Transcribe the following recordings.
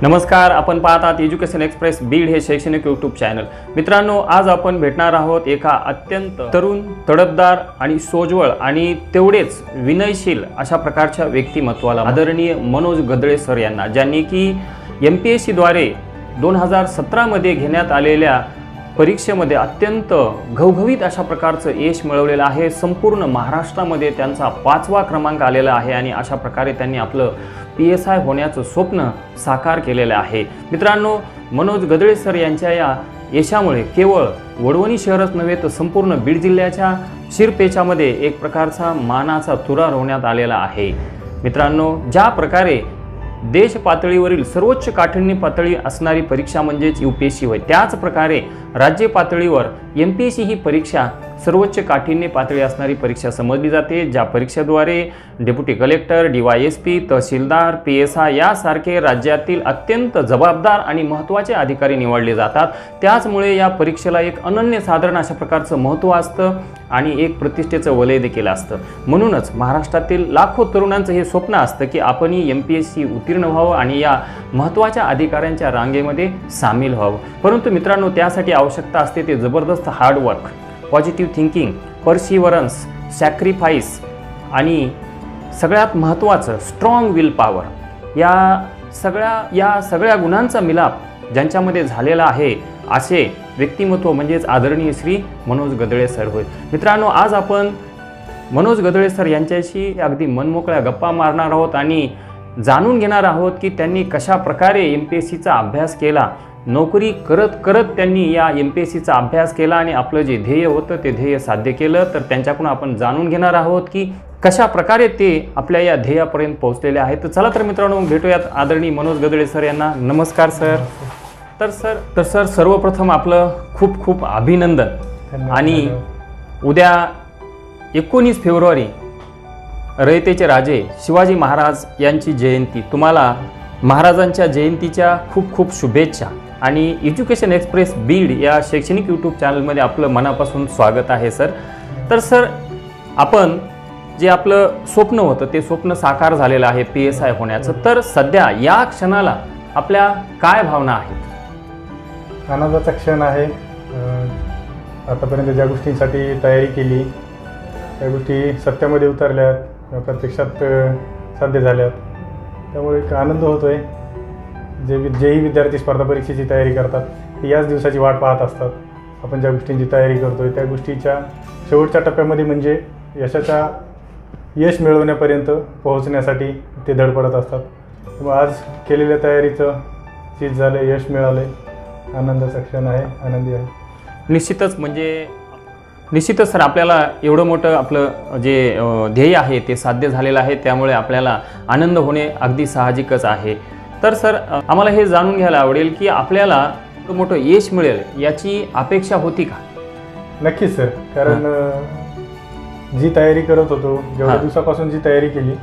नमस्कार, आपण पाहत आहात एज्युकेशन एक्सप्रेस बीड हे शैक्षणिक यूट्यूब चॅनल। मित्रांनो, आज आपण भेटणार आहोत एका अत्यंत तरुण, तडफदार आणि सोज्वळ आणि तेवढेच विनयशील अशा प्रकारच्या व्यक्तिमत्वाला, आदरणीय मनोज गदळे सर यांना, ज्यांनी की MPSC द्वारे 2017 मध्ये घेण्यात आलेल्या परीक्षेमध्ये अत्यंत घवघवीत अशा प्रकारचं यश मिळवलेलं आहे। संपूर्ण महाराष्ट्रामध्ये त्यांचा 5वा क्रमांक आलेला आहे आणि अशा प्रकारे त्यांनी आपलं PSI होण्याचं स्वप्न साकार केलेलं आहे। मित्रांनो, मनोज गदळे सर यांच्या या यशामुळे केवळ वडवणी शहरच नव्हे तर संपूर्ण बीड जिल्ह्याच्या शिरपेचामध्ये एक प्रकारचा मानाचा तुरा रोवण्यात आलेला आहे। मित्रांनो, ज्या प्रकारे देश पातळीवरील सर्वोच्च काठिण्य पातळी असणारी परीक्षा म्हणजेच UPSC होय, त्याच प्रकारे राज्य पातळीवर MPSC ही परीक्षा सर्वोच्च काठिण्य पातळी असणारी परीक्षा समजली जाते, ज्या परीक्षेद्वारे डेप्युटी कलेक्टर, DYSP, तहसीलदार, PSI यासारखे राज्यातील अत्यंत जबाबदार आणि महत्त्वाचे अधिकारी निवडले जातात। त्याचमुळे या परीक्षेला एक अनन्यसाधारण अशा प्रकारचं महत्त्व असतं आणि एक प्रतिष्ठेचं वलय देखील असतं। म्हणूनच महाराष्ट्रातील लाखो तरुणांचं हे स्वप्न असतं की आपणही MPSC उत्तीर्ण व्हावं आणि या महत्त्वाच्या अधिकाऱ्यांच्या रांगेमध्ये सामील व्हावं। परंतु मित्रांनो, त्यासाठी आवश्यकता असते ते जबरदस्त हार्डवर्क, पॉझिटिव्ह थिंकिंग, परसिव्हरन्स, सॅक्रिफाईस आणि सगळ्यात महत्त्वाचं स्ट्रॉंग विल पॉवर। या सगळ्या गुणांचा मिलाप ज्यांच्यामध्ये झालेला आहे असे व्यक्तिमत्व म्हणजेच आदरणीय श्री मनोज गदळे सर होय। मित्रांनो, आज आपण मनोज गदळे सर यांच्याशी अगदी मनमोकळ्या गप्पा मारणार आहोत आणि जाणून घेणार आहोत की त्यांनी कशा प्रकारे MPSCचा अभ्यास केला, नोकरी करत करत त्यांनी या MPSCचा अभ्यास केला आणि आपलं जे ध्येय होतं ते ध्येय साध्य केलं। तर त्यांच्याकडून आपण जाणून घेणार आहोत की कशा प्रकारे ते आपल्या या ध्येयापर्यंत पोहोचलेले आहेत। तर चला तर मित्रांनो, भेटूयात आदरणीय मनोज गदळे सर यांना। नमस्कार सर। तर सर सर्वप्रथम आपलं खूप खूप अभिनंदन। आणि उद्या 19 फेब्रुवारी रयतेचे राजे शिवाजी महाराज यांची जयंती, तुम्हाला महाराजांच्या जयंतीच्या खूप खूप शुभेच्छा आणि एज्युकेशन एक्सप्रेस बीड या शैक्षणिक यूट्यूब चॅनलमध्ये आपलं मनापासून स्वागत आहे सर। तर सर, आपण जे आपलं स्वप्न होतं ते स्वप्न साकार झालेलं आहे PSI होण्याचं, तर सध्या या क्षणाला आपल्या काय भावना आहेत? आनंदाचा क्षण आहे। आतापर्यंत ज्या गोष्टींसाठी तयारी केली त्या गोष्टी सत्यामध्ये उतरल्यात, प्रत्यक्षात साध्य झाल्यात, त्यामुळे एक आनंद होतोय। जेही विद्यार्थी स्पर्धा परीक्षेची तयारी करतात ते याच दिवसाची वाट पाहत असतात। आपण ज्या गोष्टींची तयारी करतोय त्या गोष्टीच्या शेवटच्या टप्प्यामध्ये म्हणजे यश मिळवण्यापर्यंत पोहोचण्यासाठी ते धडपडत असतात। त्यामुळे आज केलेल्या तयारीचं चीज झालं, यश मिळालं, आनंदाचा क्षण आहे, आनंदी आहे। निश्चितच सर, आपल्याला एवढं मोठं आपलं जे ध्येय आहे ते साध्य झालेलं आहे, त्यामुळे आपल्याला आनंद होणे अगदी साहजिकच आहे। तर सर, आम्हाला हे जाणून घ्यायला आवडेल की आपल्याला मोठं यश मिळेल याची अपेक्षा होती का? नक्कीच सर, कारण जी तयारी करत होतो, जेवढ्या दिवसापासून जी तयारी केली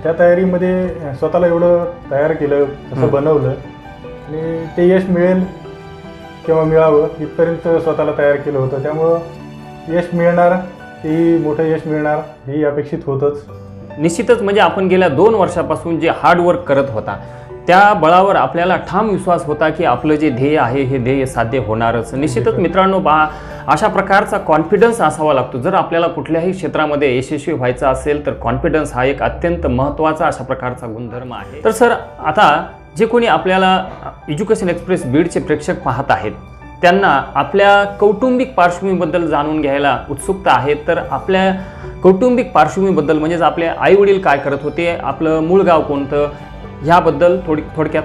त्या तयारीमध्ये स्वतःला एवढं तयार केलं, तसं बनवलं आणि ते यश मिळेल किंवा मिळावं इथपर्यंत स्वतःला तयार केलं होतं। त्यामुळं यश मिळणार, तेही मोठं यश मिळणार हे अपेक्षित होतंच। निश्चितच, म्हणजे आपण गेल्या 2 वर्षापासून जे हार्डवर्क करत होता त्या बळावर आपल्याला ठाम विश्वास होता की आपलं जे ध्येय आहे हे ध्येय साध्य होणारच। निश्चितच मित्रांनो, अशा प्रकारचा कॉन्फिडन्स असावा लागतो। जर आपल्याला कुठल्याही क्षेत्रामध्ये यशस्वी व्हायचं असेल तर कॉन्फिडन्स हा एक अत्यंत महत्त्वाचा अशा प्रकारचा गुणधर्म आहे। तर सर, आता जे कोणी आपल्याला एज्युकेशन एक्सप्रेस बीडचे प्रेक्षक पाहत आहेत त्यांना आपल्या कौटुंबिक पार्श्वभूमीबद्दल जाणून घ्यायला उत्सुकता आहे। तर आपल्या कौटुंबिक पार्श्वभूमीबद्दल म्हणजेच आपले आई वडील काय करत होते, आपलं मूळ गाव कोणतं, ह्याबद्दल थोडक्यात।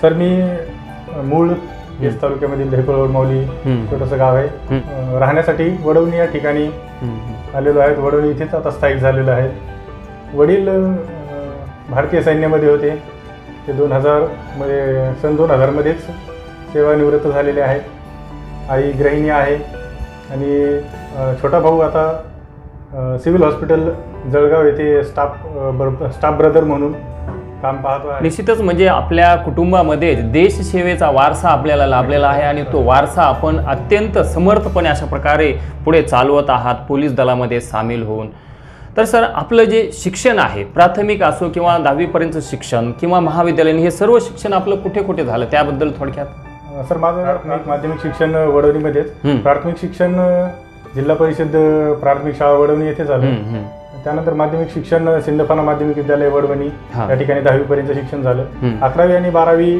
सर, मी मूळ येस तालुक्यामधील दहिफळ माऊली छोटंसं गाव आहे, राहण्यासाठी वडवणी या ठिकाणी आलेलो आहे। वडवणी इथेच आता स्थायिक झालेलं आहे। वडील भारतीय सैन्यामध्ये होते, ते 2000 मध्येच सेवानिवृत्त झालेले आहेत। आई गृहिणी आहे आणि छोटा भाऊ आता सिव्हिल हॉस्पिटल जळगाव येथे स्टाफ ब्रदर म्हणून काम पाहतो आहे। निश्चितच, म्हणजे आपल्या कुटुंबामध्ये देशसेवेचा वारसा आपल्याला लाभलेला आहे आणि तो वारसा आपण अत्यंत समर्थपणे अशा प्रकारे पुढे चालवत आहात पोलीस दलामध्ये सामील होऊन। तर सर आपलं जे शिक्षण आहे प्राथमिक असो किंवा 10वीपर्यंतचं शिक्षण किंवा महाविद्यालयीन हे सर्व शिक्षण आपलं कुठे कुठे झालं त्याबद्दल थोडक्यात? सर माझं माध्यमिक शिक्षण वडवणीमध्येच, प्राथमिक शिक्षण जिल्हा परिषद प्राथमिक शाळा वडवणी येथे झालं. त्यानंतर माध्यमिक शिक्षण सिंदफाना माध्यमिक विद्यालय वडवणी या ठिकाणी 10वीपर्यंत शिक्षण झालं. 11वी आणि 12वी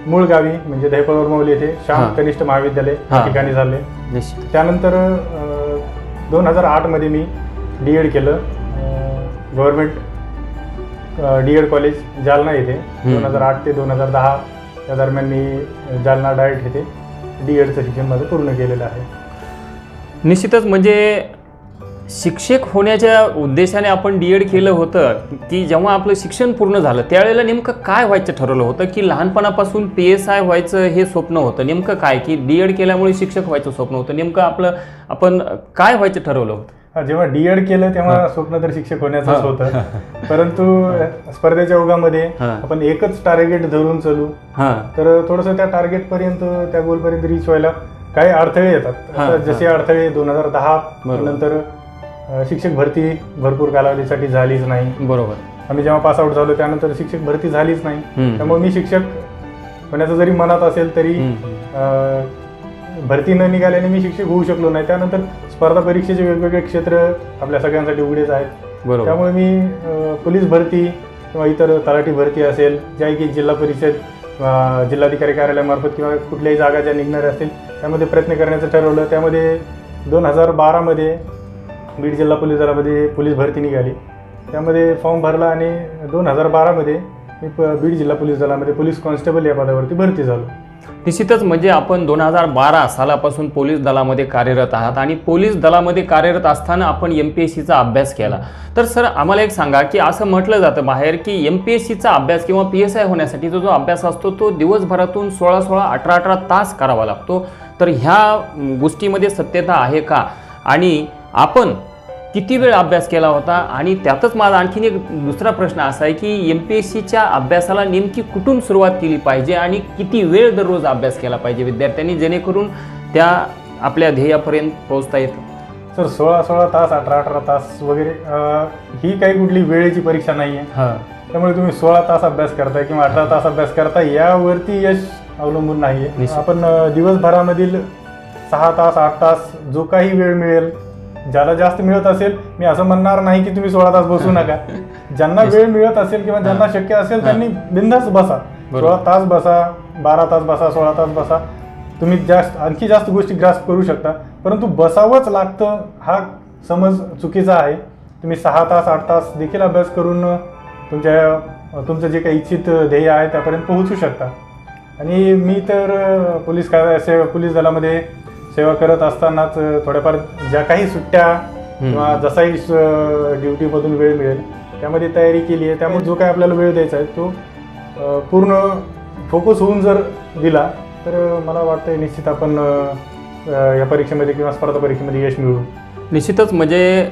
मूळ गावी म्हणजे दहेपळवर मौली येथे श्याम कनिष्ठ महाविद्यालय या ठिकाणी झाले. त्यानंतर 2008 मध्ये मी DED केलं, गव्हर्नमेंट DED कॉलेज जालना येथे. 2008 ते 2010 या दरम्यान मी जालना डायट येथे DEDचं शिक्षण माझं पूर्ण केलेलं आहे. निश्चितच म्हणजे शिक्षक होण्याच्या उद्देशाने आपण DED केलं होतं की जेव्हा आपलं शिक्षण पूर्ण झालं त्यावेळेला नेमकं काय व्हायचं ठरवलं होतं की लहानपणापासून PSI व्हायचं हे स्वप्न होतं? नेमकं काय की DED केल्यामुळे शिक्षक व्हायचं स्वप्न होतं? नेमकं आपण काय व्हायचं ठरवलं होतं? जेव्हा DED केलं तेव्हा स्वप्न तर शिक्षक होण्याचंच होतं, परंतु स्पर्धेच्या ओघामध्ये आपण एकच टार्गेट धरून चालू तर थोडंसं त्या टार्गेटपर्यंत त्या गोलपर्यंत रीच व्हायला काही अडथळे येतात. जसे अडथळे 2010 नंतर शिक्षक भरती भरपूर कालावधीसाठी झालीच नाही. बरोबर. आम्ही जेव्हा पासआउट झालो त्यानंतर शिक्षक भरती झालीच नाही. त्यामुळे मी शिक्षक होण्याचं जरी मनात असेल तरी भरती न निघाल्याने मी शिक्षक होऊ शकलो नाही. त्यानंतर स्पर्धा परीक्षेचे वेगवेगळे क्षेत्र आपल्या सगळ्यांसाठी उघडेच आहेत. त्यामुळे मी पोलीस भरती किंवा इतर तलाठी भरती असेल, ज्या की जिल्हा परिषद जिल्हाधिकारी कार्यालयामार्फत किंवा कुठल्याही जागा ज्या निघणाऱ्या असतील त्यामध्ये प्रयत्न करण्याचं ठरवलं. त्यामध्ये 2012 मध्ये बीड जिल्हा पोलीस दलामध्ये पोलीस भरती निघाली, त्यामध्ये फॉर्म भरला आणि 2012 मध्ये मी बीड जिल्हा पोलीस दलामध्ये पोलीस कॉन्स्टेबल या पदावरती भरती झालो. निश्चितच म्हणजे आपण 2012 सालापासून पोलीस दलामध्ये कार्यरत आहात आणि पोलीस दलामध्ये कार्यरत असताना आपण MPSCचा अभ्यास केला. तर सर आम्हाला एक सांगा की असं म्हटलं जातं बाहेर की MPSCचा अभ्यास किंवा PSI होण्यासाठी जो अभ्यास असतो तो दिवसभरातून 16-16, 18-18 तास करावा लागतो. तर ह्या गोष्टीमध्ये सत्यता आहे का आणि आपण किती वेळ अभ्यास केला होता? आणि त्यातच माझा आणखीन एक दुसरा प्रश्न असा आहे की MPSCच्या अभ्यासाला नेमकी कुठून सुरुवात केली पाहिजे आणि किती वेळ दररोज अभ्यास केला पाहिजे विद्यार्थ्यांनी जेणेकरून त्या आपल्या ध्येयापर्यंत पोहोचता येतं? सर 16-16 तास 18-18 तास वगैरे ही काही कुठली वेळेची परीक्षा नाही आहे. त्यामुळे तुम्ही 16 तास अभ्यास करताय किंवा 18 तास अभ्यास करताय यावरती यश अवलंबून नाही आहे. आपण दिवसभरामधील 6 तास 8 तास जो काही वेळ मिळेल, ज्याला जास्त मिळत असेल, मी असं म्हणणार नाही की तुम्ही 16 तास बसू नका. ज्यांना वेळ मिळत असेल किंवा ज्यांना शक्य असेल त्यांनी बिनधास्त बसा. 16 तास बसा, 12 तास बसा, 16 तास बसा. तुम्ही आणखी जास्त गोष्टी ग्रास्प करू शकता, परंतु बसावंच लागतं हा समज चुकीचा आहे. तुम्ही 6 तास 8 तास देखील अभ्यास करून तुमचं जे काही इच्छित ध्येय आहे त्यापर्यंत पोहोचू शकता. आणि मी तर पोलीस दलामध्ये सेवा करत असतानाच थोड्याफार ज्या काही सुट्ट्या किंवा जसाही ड्युटीमधून वेळ मिळेल त्यामध्ये तयारी केली आहे. त्यामुळे जो काही आपल्याला वेळ द्यायचा आहे तो पूर्ण फोकस होऊन जर दिला तर मला वाटतं निश्चित आपण या परीक्षेमध्ये किंवा स्पर्धा परीक्षेमध्ये यश मिळवू. निश्चितच म्हणजे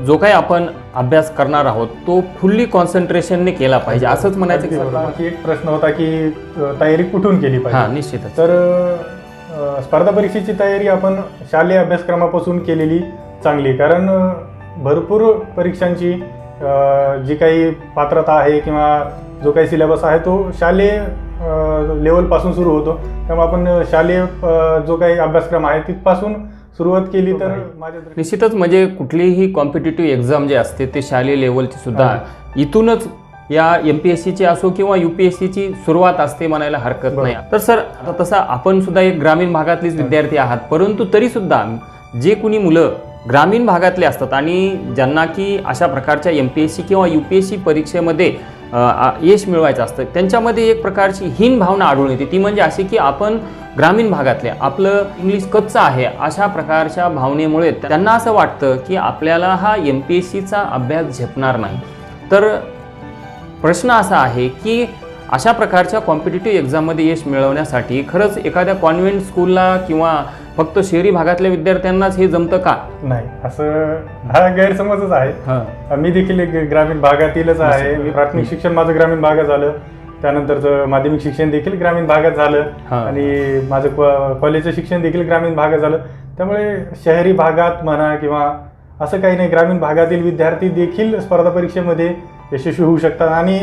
जो काही आपण अभ्यास करणार आहोत तो फुल्ली कॉन्सन्ट्रेशनने केला पाहिजे असंच म्हणायचं. आणखी एक प्रश्न होता की तयारी कुठून केली पाहिजे. निश्चितच. तर स्पर्धा परीक्षेची तयारी आपण शालेय अभ्यासक्रमापासून केलेली चांगली, कारण भरपूर परीक्षांची जी काही पात्रता आहे किंवा जो काही सिलेबस आहे तो शालेय लेवलपासून सुरू होतो. त्यामुळे आपण शालेय जो काही अभ्यासक्रम आहे तिथपासून सुरुवात केली तर निश्चितच म्हणजे कुठलीही कॉम्पिटिटिव्ह एक्झाम जे असते ते शालेय लेवलची सुद्धा इथूनच या MPSCची असो किंवा UPSCची सुरुवात असते म्हणायला हरकत नाही. तर सर आता तसा आपण सुद्धा एक ग्रामीण भागातलेच विद्यार्थी आहात, परंतु तरी सुद्धा जे कुणी मुलं ग्रामीण भागातले असतात आणि ज्यांना की अशा प्रकारच्या MPSC किंवा UPSC परीक्षेमध्ये यश मिळवायचं असतं त्यांच्यामध्ये एक प्रकारची हीन भावना आढळून येते. ती म्हणजे अशी की आपण ग्रामीण भागातले आपलं इंग्लिश कच्चं आहे अशा प्रकारच्या भावनेमुळे त्यांना असं वाटतं की आपल्याला हा MPSCचा अभ्यास झेपणार नाही. तर प्रश्न असा आहे की अशा प्रकारच्या कॉम्पिटिटिव्ह एक्झाममध्ये यश मिळवण्यासाठी खरंच एखाद्या कॉन्व्हेंट स्कूलला किंवा फक्त शहरी भागातल्या विद्यार्थ्यांनाच हे जमतं का? नाही, असं हा गैरसमजच आहे. मी देखील एक ग्रामीण भागातीलच आहे. मी प्राथमिक शिक्षण माझं ग्रामीण भागात झालं, त्यानंतरचं माध्यमिक शिक्षण देखील ग्रामीण भागात झालं आणि माझं कॉलेजचं शिक्षण देखील ग्रामीण भागात झालं. त्यामुळे शहरी भागात म्हणा किंवा असं काही नाही. ग्रामीण भागातील विद्यार्थी देखील स्पर्धा परीक्षेमध्ये यशस्वी होऊ शकतात आणि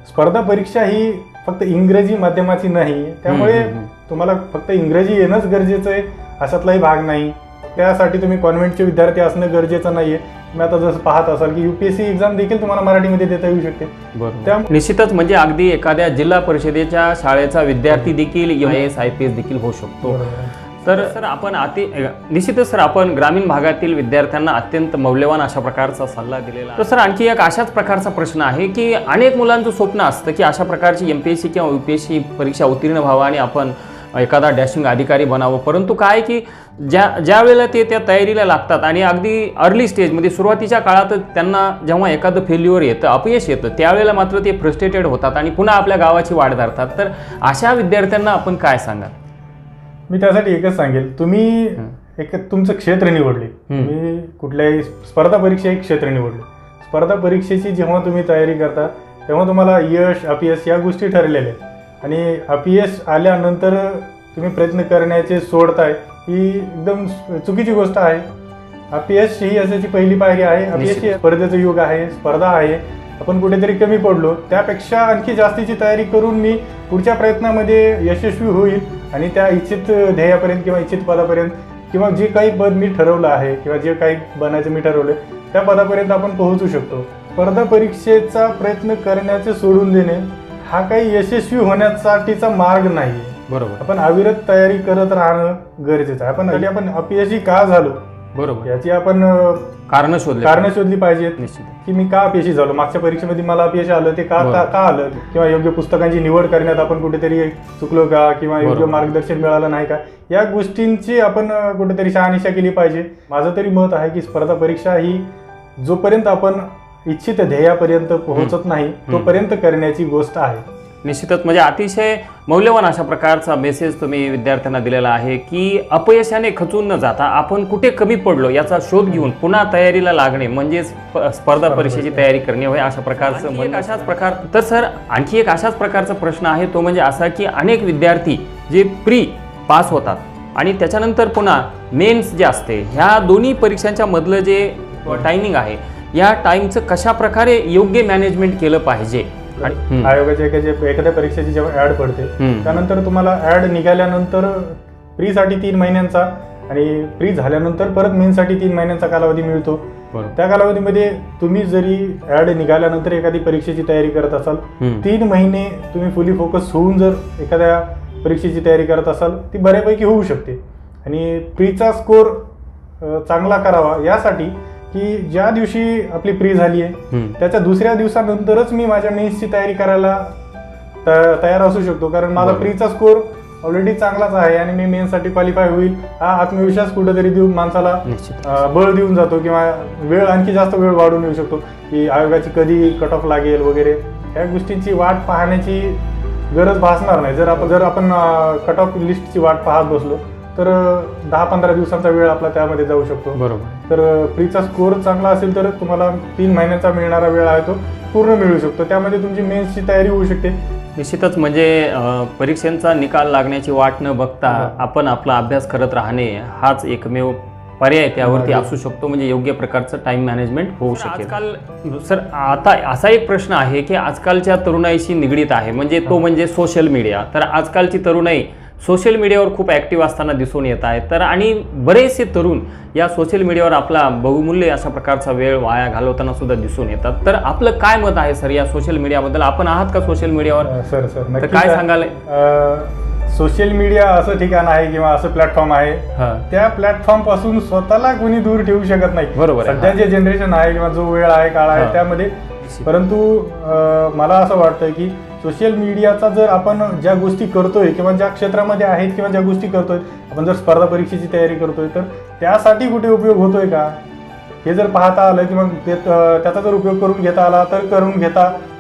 स्पर्धा परीक्षा ही फक्त इंग्रजी माध्यमाची नाही, त्यामुळे तुम्हाला फक्त इंग्रजी येणंच गरजेचं आहे अशातलाही भाग नाही. त्यासाठी तुम्ही कॉन्व्हेंटचे विद्यार्थी असणं गरजेचं नाहीये. मी आता जसं पाहत असाल की UPSC एक्झाम देखील तुम्हाला मराठीमध्ये देता येऊ शकते. निश्चितच म्हणजे अगदी एखाद्या जिल्हा परिषदेच्या शाळेचा विद्यार्थी देखील IAS IPS देखील होऊ शकतो. तर सर आपण निश्चितच सर आपण ग्रामीण भागातील विद्यार्थ्यांना अत्यंत मौल्यवान अशा प्रकारचा सल्ला दिलेला आहे. तर सर आणखी एक अशाच प्रकारचा प्रश्न आहे की अनेक मुलांचं स्वप्न असतं की अशा प्रकारची MPSC किंवा UPSC परीक्षा उत्तीर्ण व्हावं आणि आपण एखादा डॅशिंग अधिकारी बनावं, परंतु काय की ज्या वेळेला ते त्या तयारीला लागतात आणि अगदी अर्ली स्टेजमध्ये सुरुवातीच्या काळात त्यांना जेव्हा एखादं फेल्युअर येतं, अपयश येतं, त्यावेळेला मात्र ते फ्रस्ट्रेटेड होतात आणि पुन्हा आपल्या गावाची वाट धरतात. तर अशा विद्यार्थ्यांना आपण काय सांगाल? मी त्यासाठी एकच सांगेल, तुम्ही एक तुमचं क्षेत्र निवडले, तुम्ही कुठल्याही स्पर्धा परीक्षा एक क्षेत्र निवडले. स्पर्धा परीक्षेची जेव्हा तुम्ही तयारी करता तेव्हा तुम्हाला यश अपयश या गोष्टी ठरलेल्या आहेत आणि अपयश आल्यानंतर तुम्ही प्रयत्न करण्याचे सोडताय ही एकदम चुकीची गोष्ट आहे. अपयश ही असाची पहिली पायरी आहे. अपयश ही स्पर्धेचं युग आहे, स्पर्धा आहे. आपण कुठेतरी कमी पडलो, त्यापेक्षा आणखी जास्तीची तयारी करून मी पुढच्या प्रयत्नामध्ये यशस्वी होईल आणि त्या इच्छित ध्येयापर्यंत किंवा इच्छित पदापर्यंत किंवा जे काही पद मी ठरवलं आहे किंवा जे काही बनायचं मी ठरवलं त्या पदापर्यंत आपण पोहोचू शकतो. स्पर्धा परीक्षेचा प्रयत्न करण्याचे सोडून देणे हा काही यशस्वी होण्यासाठीचा मार्ग नाही. बरोबर. आपण अविरत तयारी करत राहणं गरजेचं आहे. आपण अपयशी का झालो, बरोबर, याची आपण कारण शोधली पाहिजेत. निश्चित की मी का अपयशी झालो, मागच्या परीक्षेमध्ये मला अपयश आलं ते का आलं, किंवा योग्य पुस्तकांची निवड करण्यात आपण कुठेतरी चुकलो का किंवा योग्य मार्गदर्शन मिळालं नाही का, या गोष्टींची आपण कुठेतरी शहानिशा केली पाहिजे. माझं तरी मत आहे की स्पर्धा परीक्षा ही जोपर्यंत आपण इच्छित ध्येयापर्यंत पोहोचत नाही तोपर्यंत करण्याची गोष्ट आहे. निश्चितच म्हणजे अतिशय मौल्यवान अशा प्रकारचा मेसेज तुम्ही विद्यार्थ्यांना दिलेला आहे की अपयशाने खचून न जाता आपण कुठे कमी पडलो याचा शोध घेऊन पुन्हा तयारीला लागणे म्हणजेच स्पर्धा परीक्षेची तयारी करणे होय अशा प्रकारचं अशाच प्रकार. तर सर आणखी एक अशाच प्रकारचा प्रश्न आहे, तो म्हणजे असा की अनेक विद्यार्थी जे प्री पास होतात आणि त्याच्यानंतर पुन्हा मेन्स जे असते, ह्या दोन्ही परीक्षांच्या मधलं जे टायमिंग आहे या टाइमचं कशा प्रकारे योग्य मॅनेजमेंट केलं पाहिजे. आयोगाच्या एखाद्या परीक्षेची जेव्हा ऍड पडते त्यानंतर तुम्हाला ऍड निघाल्यानंतर प्री साठी 3 महिन्यांचा आणि प्री झाल्यानंतर परत मेन साठी 3 महिन्यांचा कालावधी मिळतो. त्या कालावधीमध्ये तुम्ही जरी ऍड निघाल्यानंतर एखादी परीक्षेची तयारी करत असाल 3 महिने तुम्ही फुली फोकस होऊन जर एखाद्या परीक्षेची तयारी करत असाल ती बऱ्यापैकी होऊ शकते. आणि प्रीचा स्कोर चांगला करावा यासाठी की ज्या दिवशी आपली प्री झाली आहे त्याच्या दुसऱ्या दिवसानंतरच मी माझ्या मेन्सची तयारी करायला तयार असू शकतो, कारण माझा प्रीचा स्कोर ऑलरेडी चांगलाच आहे आणि मी मेन्ससाठी क्वालिफाय होईल हा आत्मविश्वास कुठेतरी देऊन माणसाला बळ देऊन जातो किंवा आणखी जास्त वेळ वाढून येऊ शकतो की आयोगाची कधी कट ऑफ लागेल वगैरे ह्या गोष्टींची वाट पाहण्याची गरज भासणार नाही. जर आपण कट ऑफ लिस्टची वाट पाहत बसलो तर 10-15 दिवसांचा वेळ आपला त्यामध्ये जाऊ शकतो. बरोबर. तर प्रीचा स्कोर चांगला असेल तर तुम्हाला 3 महिन्याचा मिळणारा वेळ आहे तो पूर्ण मिळू शकतो, त्यामध्ये तुमची मेन्सची तयारी होऊ शकते. निश्चितच म्हणजे परीक्षांचा निकाल लागण्याची वाट न बघता आपण आपला अभ्यास करत राहणे हाच एकमेव पर्याय त्यावरती असू शकतो, म्हणजे योग्य प्रकारचं टाइम मॅनेजमेंट होऊ शकेल. आजकाल सर आता असा एक प्रश्न आहे की आजकालच्या तरुणाईशी निगडीत आहे, म्हणजे तो म्हणजे सोशल मीडिया. तर आजकालची तरुणाई सोशल मीडियावर खूप ॲक्टिव्ह असताना दिसून येत आहे. तर आणि बरेचसे तरुण या सोशल मीडियावर आपला बहुमूल्य अशा प्रकारचा वेळ वाया घालवताना सुद्धा दिसून येतात. तर आपलं काय मत आहे सर या सोशल मीडियाबद्दल? आपण आहात का सोशल मीडियावर? सर तर काय सांगाल? सोशल मीडिया असं ठिकाण आहे किंवा असं प्लॅटफॉर्म आहे, त्या प्लॅटफॉर्म पासून स्वतःला कोणी दूर ठेवू शकत नाही. बरोबर. सध्या जे जनरेशन आहे किंवा जो वेळ आहे काळ आहे त्यामध्ये, परंतु मला असं वाटतं की सोशल मीडियाचा जर आपण ज्या गोष्टी करतोय किंवा ज्या क्षेत्रामध्ये आहेत किंवा ज्या गोष्टी करतोय, आपण जर स्पर्धा परीक्षेची तयारी करतोय तर त्यासाठी कुठे उपयोग होतोय का हे जर पाहता आलं किंवा त्याचा जर उपयोग करून घेता आला तर करून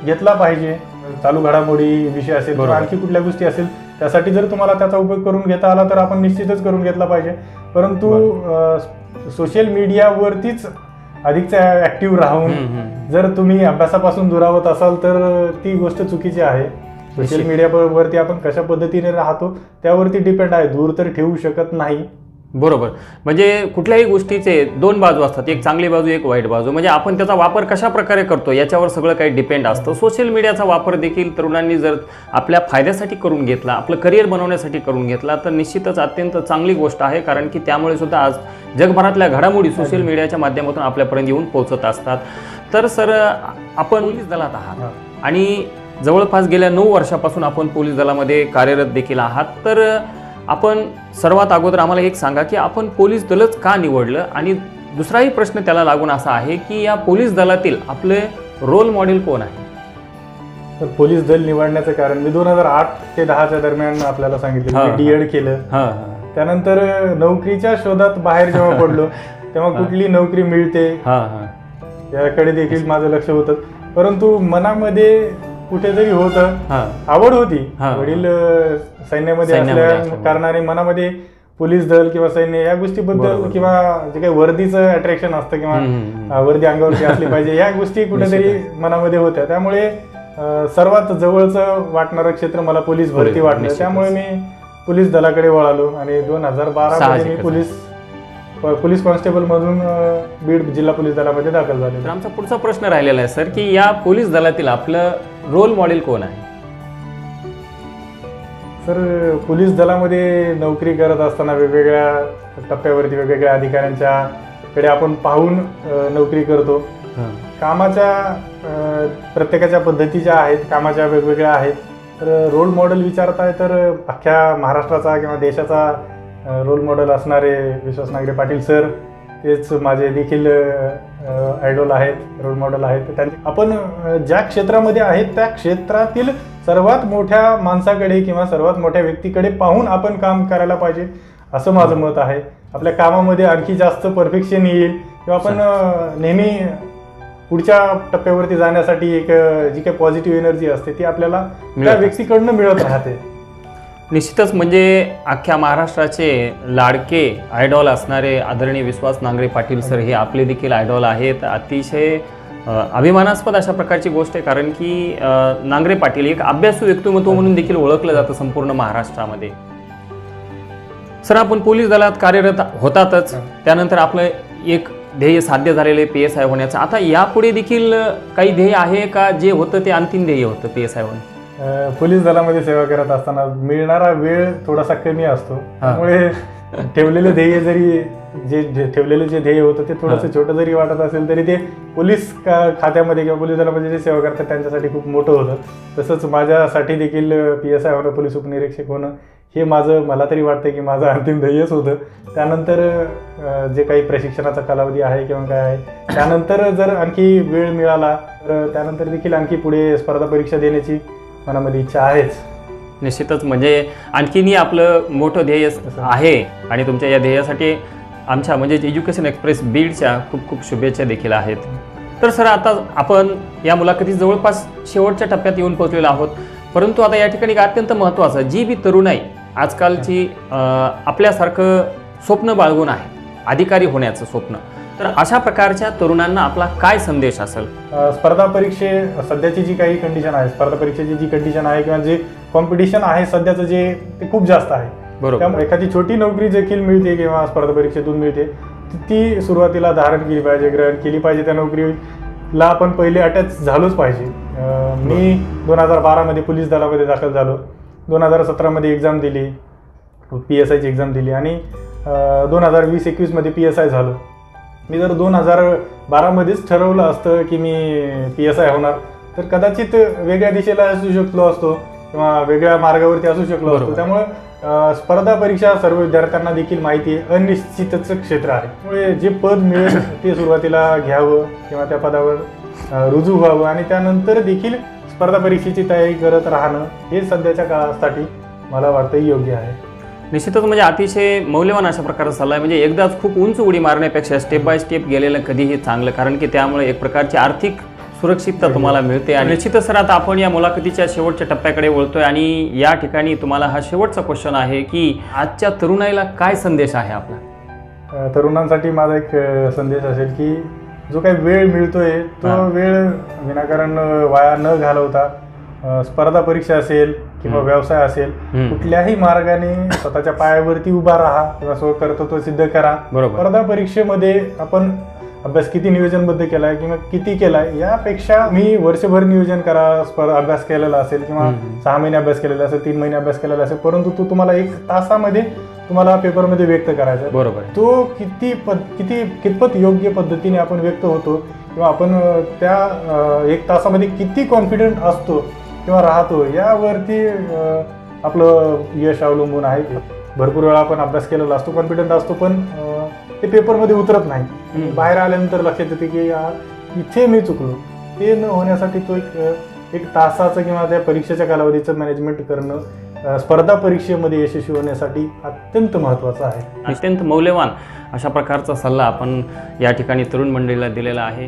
घेतला पाहिजे. चालू घडामोडी विषय असेल किंवा आणखी कुठल्या गोष्टी असेल त्यासाठी जर तुम्हाला त्याचा उपयोग करून घेता आला तर आपण निश्चितच करून घेतला पाहिजे. परंतु सोशल मीडियावरतीच अधिकचा ऍक्टिव्ह राहून जर तुम्ही अभ्यासापासून दुरावत असाल तर ती गोष्ट चुकीची आहे. सोशल मीडियावरती आपण कशा पद्धतीने राहतो त्यावरती डिपेंड आहे, दूर तर ठेवू शकत नाही. बरोबर. म्हणजे कुठल्याही गोष्टीचे दोन बाजू असतात, एक चांगली बाजू एक वाईट बाजू. म्हणजे आपण त्याचा वापर कशा प्रकारे करतो याच्यावर सगळं काही डिपेंड असतं. सोशल मीडियाचा वापर देखील तरुणांनी जर आपल्या फायद्यासाठी करून घेतला, आपलं करिअर बनवण्यासाठी करून घेतला तर निश्चितच अत्यंत चांगली गोष्ट आहे, कारण की त्यामुळे सुद्धा आज जगभरातल्या घडामोडी सोशल मीडियाच्या माध्यमातून आपल्यापर्यंत येऊन पोहोचत असतात. तर सर, आपण पोलीस दलात आहात आणि जवळपास गेल्या 9 वर्षापासून आपण पोलीस दलामध्ये कार्यरत देखील आहात. तर आपण सर्वात अगोदर आम्हाला एक सांगा की आपण पोलीस दलच का निवडलं, आणि दुसराही प्रश्न त्याला लागून असा आहे की या पोलीस दलातील आपले रोल मॉडेल कोण आहे? तर पोलीस दल निवडण्याचं कारण मी 2008 ते 10च्या दरम्यान आपल्याला सांगितलं मी D.Ed केलं. त्यानंतर नोकरीच्या शोधात बाहेर जेव्हा पडलो तेव्हा कुठली नोकरी मिळते याकडे देखील माझं लक्ष होतं. परंतु मनामध्ये कुठेतरी होतं, आवड होती. वडील सैन्यामध्ये असल्या कारणाने मनामध्ये पोलीस दल किंवा सैन्य या गोष्टीबद्दल किंवा जे काही वर्दीचं अट्रॅक्शन असतं किंवा वर्दी अंगावरती असली पाहिजे या गोष्टी कुठेतरी मनामध्ये होत्या. त्यामुळे सर्वात जवळचं वाटणारं क्षेत्र मला पोलीस भरती वाटलं. त्यामुळे मी पोलीस दलाकडे वळालो आणि 2012 मध्ये मी पोलीस कॉन्स्टेबल मधून बीड जिल्हा पोलीस दलामध्ये दाखल झाले. तर आमचा पुढचा प्रश्न राहिलेला आहे सर की या पोलीस दलातील आपलं रोल मॉडेल कोण आहे? सर, पोलीस दलामध्ये नोकरी करत असताना वेगवेगळ्या टप्प्यावरती वेगवेगळ्या अधिकाऱ्यांच्याकडे आपण पाहून नोकरी करतो. कामाच्या प्रत्येकाच्या पद्धती ज्या आहेत, कामाच्या वेगवेगळ्या आहेत. तर रोल मॉडेल विचारताय तर अख्ख्या महाराष्ट्राचा किंवा देशाचा रोल मॉडेल असणारे विश्वास नांगरे पाटील सर तेच माझे देखील आयडॉल आहेत, रोल मॉडेल आहेत. त्यांचे आपण ज्या क्षेत्रामध्ये आहेत त्या क्षेत्रातील सर्वात मोठ्या माणसाकडे किंवा सर्वात मोठ्या व्यक्तीकडे पाहून आपण काम करायला पाहिजे असं माझं मत आहे. आपल्या कामामध्ये आणखी जास्त परफेक्शन येईल किंवा आपण नेहमी पुढच्या टप्प्यावरती जाण्यासाठी एक जी काही पॉझिटिव्ह एनर्जी असते ती आपल्याला त्या व्यक्तीकडनं मिळत राहते. निश्चितच म्हणजे अख्ख्या महाराष्ट्राचे लाडके आयडॉल असणारे आदरणीय विश्वास नांगरे पाटील सर हे आपले देखील आयडॉल आहेत. अतिशय अभिमानास्पद अशा प्रकारची गोष्ट आहे, कारण की नांगरे पाटील एक अभ्यासू व्यक्तिमत्व म्हणून देखील ओळखलं जातं संपूर्ण महाराष्ट्रामध्ये. सर, आपण पोलीस दलात कार्यरत होतातच, त्यानंतर आपलं एक ध्येय साध्य झालेले PSI होण्याचं. आता यापुढे देखील काही ध्येय आहे का, जे होतं ते अंतिम ध्येय होतं PSI होणं? पोलीस दलामध्ये सेवा करत असताना मिळणारा वेळ थोडासा कमी असतो. त्यामुळे ठेवलेले ध्येय जरी जे ठेवलेलं जे ध्येय होतं ते थोडंसं छोटं जरी वाटत असेल तरी ते पोलीस खात्यामध्ये किंवा पोलीस दलामध्ये जे सेवा करतात त्यांच्यासाठी खूप मोठं होतं. तसंच माझ्यासाठी देखील PSI होणं, पोलीस उपनिरीक्षक होणं हे मला तरी वाटतं की माझं अंतिम ध्येयच होतं. त्यानंतर जे काही प्रशिक्षणाचा कालावधी आहे किंवा काय आहे त्यानंतर जर आणखी वेळ मिळाला तर त्यानंतर देखील आणखी पुढे स्पर्धा परीक्षा देण्याची मनामध्ये इच्छा आहेच. निश्चितच म्हणजे आणखीनही आपलं मोठं ध्येय आहे आणि तुमच्या या ध्येयासाठी आमच्या म्हणजे एज्युकेशन एक्सप्रेस बीडच्या खूप खूप शुभेच्छा देखील आहेत. तर सर, आता आपण या मुलाखती जवळपास शेवटच्या टप्प्यात येऊन पोहोचलेलो आहोत. परंतु आता या ठिकाणी अत्यंत महत्त्वाचं, जी बी तरुणाई आजकालची आपल्यासारखं स्वप्न बाळगून आहे, अधिकारी होण्याचं स्वप्न, तर अशा प्रकारच्या तरुणांना आपला काय संदेश असेल? स्पर्धा परीक्षे सध्याची जी काही कंडिशन आहे, स्पर्धा परीक्षेची जी कंडिशन आहे किंवा जे कॉम्पिटिशन आहे सध्याचं जे ते खूप जास्त आहे. बरोबर. त्यामुळे एखादी छोटी नोकरी देखील मिळते किंवा स्पर्धा परीक्षेतून मिळते ती सुरुवातीला धारण केली पाहिजे, ग्रहण केली पाहिजे. त्या नोकरीला आपण पहिले अटॅच झालोच पाहिजे. मी 2012 मध्ये पोलीस दलामध्ये दाखल झालो. 2017 मध्ये एक्झाम दिली, PSIची एक्झाम दिली आणि 2020-21 मध्ये PSI झालो. मी जर 2012 मध्येच ठरवलं असतं की मी PSI होणार तर कदाचित वेगळ्या दिशेला असू शकलो असतो किंवा वेगळ्या मार्गावरती असू शकलो असतो. त्यामुळे स्पर्धा परीक्षा सर्व विद्यार्थ्यांना देखील माहिती आहे अनिश्चितच क्षेत्र आहे. त्यामुळे जे पद मिळेल ते सुरुवातीला घ्यावं किंवा त्या पदावर रुजू व्हावं आणि त्यानंतर देखील स्पर्धा परीक्षेची तयारी करत राहणं हे सध्याच्या काळासाठी मला वाटतं योग्य आहे. निश्चितच म्हणजे अतिशय मौल्यवान अशा प्रकारचा सल्ला आहे. म्हणजे एकदाच खूप उंच उडी मारण्यापेक्षा स्टेप बाय स्टेप गेलेलं कधीही चांगलं, कारण की त्यामुळे एक प्रकारची आर्थिक सुरक्षितता तुम्हाला मिळते. आणि निश्चितच सर, आता आपण या मुलाखतीच्या शेवटच्या टप्प्याकडे वळतोय आणि या ठिकाणी तुम्हाला हा शेवटचा क्वेश्चन आहे की आजच्या तरुणाईला काय संदेश आहे आपला? तरुणांसाठी माझा एक संदेश असेल की जो काही वेळ मिळतोय तो वेळ विनाकारण वाया न घालवता स्पर्धा परीक्षा असेल किंवा व्यवसाय असेल, कुठल्याही मार्गाने स्वतःच्या पायावरती उभा राहा किंवा स्वकर्तृत्व सिद्ध करा. बरोबर. स्पर्धा परीक्षेमध्ये आपण अभ्यास किती नियोजनबद्ध केलाय किंवा किती केलाय यापेक्षा मी वर्षभर नियोजन करा, अभ्यास केलेला असेल किंवा 6 महिने अभ्यास केलेला असेल, 3 महिने अभ्यास केलेला असेल, परंतु तो तुम्हाला 1 तासामध्ये तुम्हाला पेपरमध्ये व्यक्त करायचा. बरोबर. तो कितपत योग्य पद्धतीने आपण व्यक्त होतो किंवा आपण त्या 1 तासामध्ये किती कॉन्फिडंट असतो किंवा राहतो यावरती आपलं यश अवलंबून आहे. भरपूर वेळा आपण अभ्यास केलेला असतो, कॉन्फिडंट असतो, पण ते पेपरमध्ये उतरत नाही. बाहेर आल्यानंतर लक्षात येते की इथे मी चुकलो. ते न होण्यासाठी तो एक तासाचं किंवा त्या परीक्षेच्या कालावधीचं मॅनेजमेंट करणं स्पर्धा परीक्षेमध्ये यशस्वी होण्यासाठी अत्यंत महत्त्वाचं आहे. अत्यंत मौल्यवान अशा प्रकारचा सल्ला आपण या ठिकाणी तरुण मंडळीला दिलेला आहे.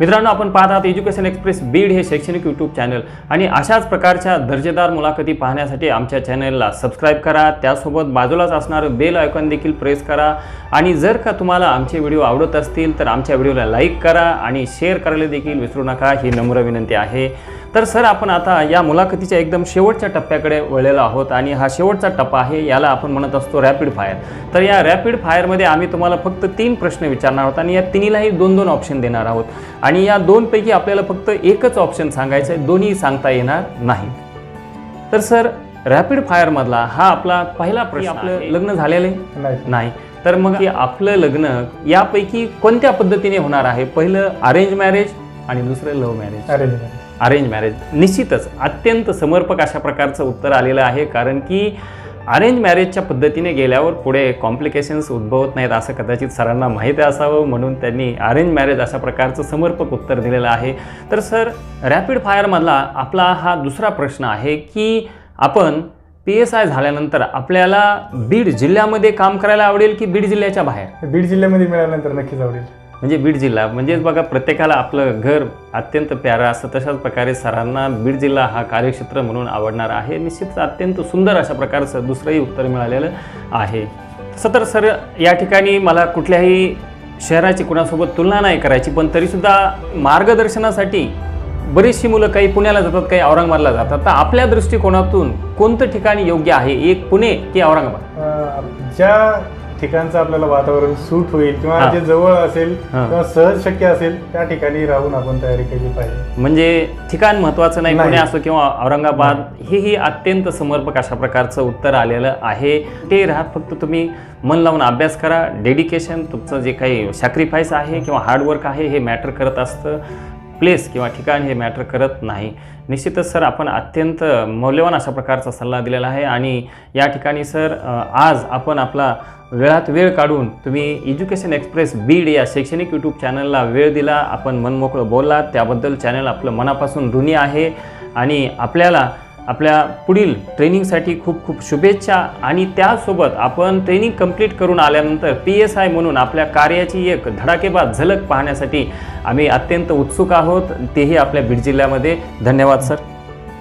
मित्रांनो, आपण पाहत आहात एज्युकेशन एक्सप्रेस बीड हे शैक्षणिक यूट्यूब चॅनल आणि अशाच प्रकारच्या दर्जेदार मुलाखती पाहण्यासाठी आमच्या चॅनलला सबस्क्राईब करा. त्यासोबत बाजूलाच असणारं बेल आयकॉन देखील प्रेस करा आणि जर का तुम्हाला आमचे व्हिडिओ आवडत असतील तर आमच्या व्हिडिओला लाईक करा आणि शेअर करायला देखील विसरू नका, ही नम्र विनंती आहे. तर सर, आपण आता या मुलाखतीच्या एकदम शेवटच्या टप्प्याकडे वळलेलो आहोत आणि हा शेवटचा टप्पा आहे, याला आपण म्हणत असतो रॅपिड फायर. तर या रॅपिड फायरमध्ये आम्ही तुम्हाला फक्त 3 प्रश्न विचारणार आहोत आणि या तिन्हीलाही 2-2 ऑप्शन देणार आहोत आणि या 2 पैकी आपल्याला फक्त एकच ऑप्शन सांगायचं आहे, दोन्ही सांगता येणार नाही. तर सर, रॅपिड फायरमधला हा आपला पहिला प्रश्न, आपलं लग्न झालेलं नाही, तर मग आपलं लग्न यापैकी कोणत्या पद्धतीने होणार आहे? पहिलं अरेंज मॅरेज आणि दुसरं लव्ह मॅरेज. Arrange marriage. निश्चितच अत्यंत समर्पक अशा प्रकारचं उत्तर आलेलं आहे, कारण की अरेंज मॅरेजच्या पद्धतीने गेल्यावर पुढे कॉम्प्लिकेशन्स उद्भवत नाहीत असं कदाचित सरांना माहिती असावं, म्हणून त्यांनी अरेंज मॅरेज अशा प्रकारचं समर्पक उत्तर दिलेलं आहे. तर सर, रॅपिड फायरमधला आपला हा दुसरा प्रश्न आहे की आपण PSI झाल्यानंतर आपल्याला बीड जिल्ह्यामध्ये काम करायला आवडेल की बीड जिल्ह्याच्या बाहेर? बीड जिल्ह्यामध्ये मिळाल्यानंतर नक्कीच आवडेल. म्हणजे बीड जिल्हा म्हणजेच बघा, प्रत्येकाला आपलं घर अत्यंत प्यारं असतं, तशाच प्रकारे सरांना बीड जिल्हा हा कार्यक्षेत्र म्हणून आवडणार आहे. निश्चित अत्यंत सुंदर अशा प्रकारचं दुसरंही उत्तर मिळालेलं आहे. तसं तर सर, या ठिकाणी मला कुठल्याही शहराची कुणासोबत तुलना नाही करायची, पण तरीसुद्धा मार्गदर्शनासाठी बरीचशी मुलं काही पुण्याला जातात, काही औरंगाबादला जातात. तर आपल्या दृष्टिकोनातून कोणतं ठिकाण योग्य आहे, एक पुणे की औरंगाबाद? ज्या ठिकाणचं आपल्याला वातावरण सूट होईल किंवा जे जवळ असेल किंवा सहज शक्य असेल त्या ठिकाणी राहून आपण तयारी केली पाहिजे. म्हणजे ठिकाण महत्त्वाचं नाही, पुणे असो किंवा औरंगाबाद, हेही अत्यंत समर्पक अशा प्रकारचं उत्तर आलेलं आहे. ते राहत फक्त तुम्ही मन लावून अभ्यास करा. डेडिकेशन, तुमचं जे काही सॅक्रिफाईस आहे किंवा हार्डवर्क आहे हे मॅटर करत असतं. प्लेस किंवा ठिकाण हे मॅटर करत नाही. निश्चितच सर, आपण अत्यंत मौल्यवान अशा प्रकारचा सल्ला दिलेला आहे आणि या ठिकाणी सर आज आपण आपला वेळात वेळ काढून तुम्ही एज्युकेशन एक्सप्रेस बीड या शैक्षणिक यूट्यूब चॅनलला वेळ दिला, आपण मनमोकळं बोललात, त्याबद्दल चॅनल आपलं मनापासून ऋणी आहे आणि आपल्याला आपल्या पुढील ट्रेनिंगसाठी खूप खूप शुभेच्छा. आणि त्यासोबत आपण ट्रेनिंग कंप्लीट करून आल्यानंतर PSI म्हणून आपल्या कार्याची एक धडाकेबाज झलक पाहण्यासाठी आम्ही अत्यंत उत्सुक आहोत, तेही आपल्या बीड जिल्ह्यामध्ये. धन्यवाद सर.